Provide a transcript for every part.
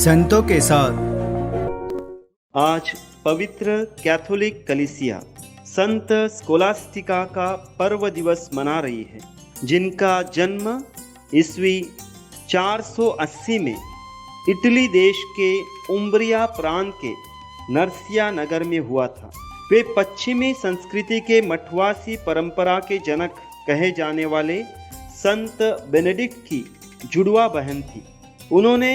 संतों के साथ। आज पवित्र कैथोलिक कलीसिया संत स्कोलास्टिका का पर्व दिवस मना रही है, जिनका जन्म ईस्वी 480 में इटली देश के उम्ब्रिया प्रांत के नर्सिया नगर में हुआ था। वे पश्चिमी संस्कृति के मठवासी परंपरा के जनक कहे जाने वाले संत बेनेडिक्ट की जुड़वा बहन थी। उन्होंने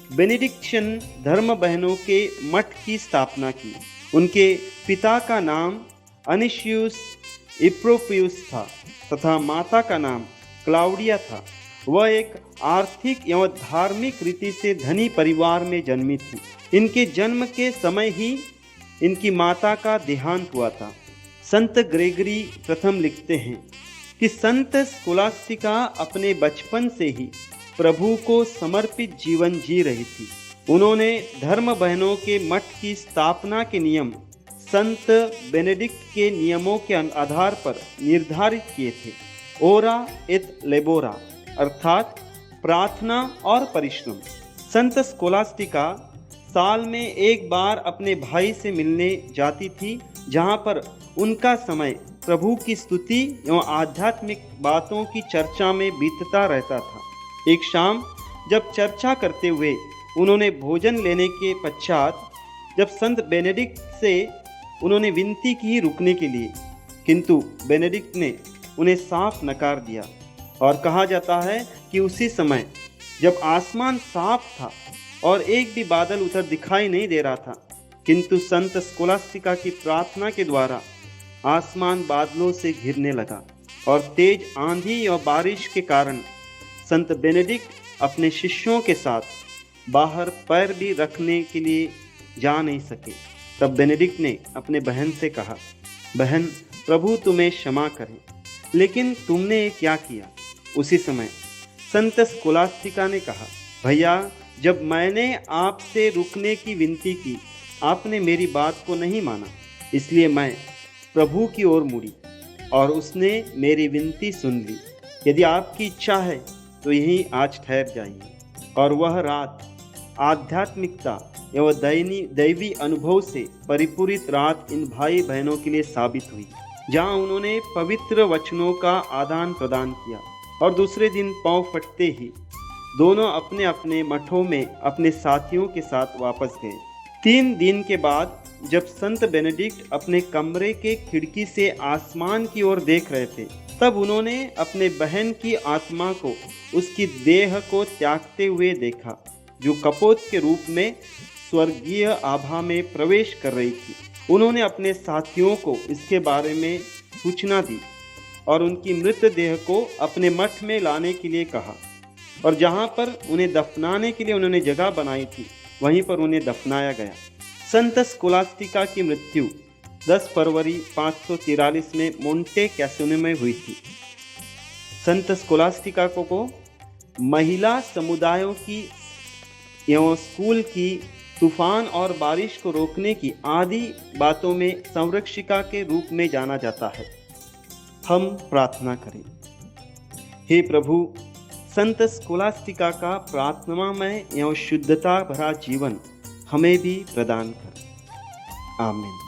बेनेडिक्शन धर्म बहनों के मठ की स्थापना की। उनके पिता का नाम अनिशियस इप्रोपियस था तथा माता का नाम क्लाउडिया था। वह एक आर्थिक एवं धार्मिक रीति से धनी परिवार में जन्मी थी। इनके जन्म के समय ही इनकी माता का देहांत हुआ था। संत ग्रेगरी प्रथम लिखते हैं कि संत स्कोलास्टिका अपने बचपन से ही प्रभु को समर्पित जीवन जी रही थी। उन्होंने धर्म बहनों के मठ की स्थापना के नियम संत बेनेडिक्ट के नियमों के आधार पर निर्धारित किए थे। ओरा एत लेबोरा अर्थात प्रार्थना और परिश्रम। संत स्कोलास्टिका साल में एक बार अपने भाई से मिलने जाती थी, जहाँ पर उनका समय प्रभु की स्तुति एवं आध्यात्मिक बातों की चर्चा में बीतता रहता था। एक शाम जब चर्चा करते हुए उन्होंने भोजन लेने के पश्चात जब संत बेनेडिक्ट से उन्होंने विनती की रुकने के लिए, किंतु बेनेडिक्ट ने उन्हें साफ नकार दिया। और कहा जाता है कि उसी समय जब आसमान साफ था और एक भी बादल उधर दिखाई नहीं दे रहा था, किंतु संत स्कोलास्टिका की प्रार्थना के द्वारा आसमान बादलों से घिरने लगा और तेज आंधी और बारिश के कारण संत बेनेडिक्ट अपने शिष्यों के साथ बाहर पैर भी रखने के लिए जा नहीं सके। तब बेनेडिक्ट ने अपने बहन से कहा, बहन, प्रभु तुम्हें क्षमा करे, लेकिन तुमने क्या किया? उसी समय संत स्कोलास्टिका ने कहा, भैया, जब मैंने आपसे रुकने की विनती की, आपने मेरी बात को नहीं माना, इसलिए मैं प्रभु की ओर मुड़ी और उसने मेरी विनती सुन ली। यदि आपकी इच्छा है तो यहीं आज ठहर जाइए। और वह रात आध्यात्मिकता एवं दैवी अनुभव से परिपूरित रात इन भाई बहनों के लिए साबित हुई, जहां उन्होंने पवित्र वचनों का आदान प्रदान किया। और दूसरे दिन पांव फटते ही दोनों अपने अपने मठों में अपने साथियों के साथ वापस गए। 3 दिन के बाद जब संत बेनेडिक्ट अपने कमरे के खिड़की से आसमान की ओर देख रहे थे, तब उन्होंने अपने बहन की आत्मा को उसकी देह को त्यागते हुए देखा, जो कपोत के रूप में स्वर्गीय आभा में प्रवेश कर रही थी। उन्होंने अपने साथियों को इसके बारे में सूचना दी और उनकी मृतदेह को अपने मठ में लाने के लिए कहा, और जहाँ पर उन्हें दफनाने के लिए उन्होंने जगह बनाई थी, वहीं पर उन्हें दफनाया गया। संत स्कोलास्टिका की मृत्यु 10 फरवरी 543 में मोंटे कैसिनो में हुई थी। संत स्कोलास्टिका को महिला समुदायों की एवं स्कूल की तूफान और बारिश को रोकने की आदि बातों में संरक्षिका के रूप में जाना जाता है। हम प्रार्थना करें। हे प्रभु, संत स्कोलास्टिका का प्रार्थनामय एवं शुद्धता भरा जीवन हमें भी प्रदान कर। आमीन।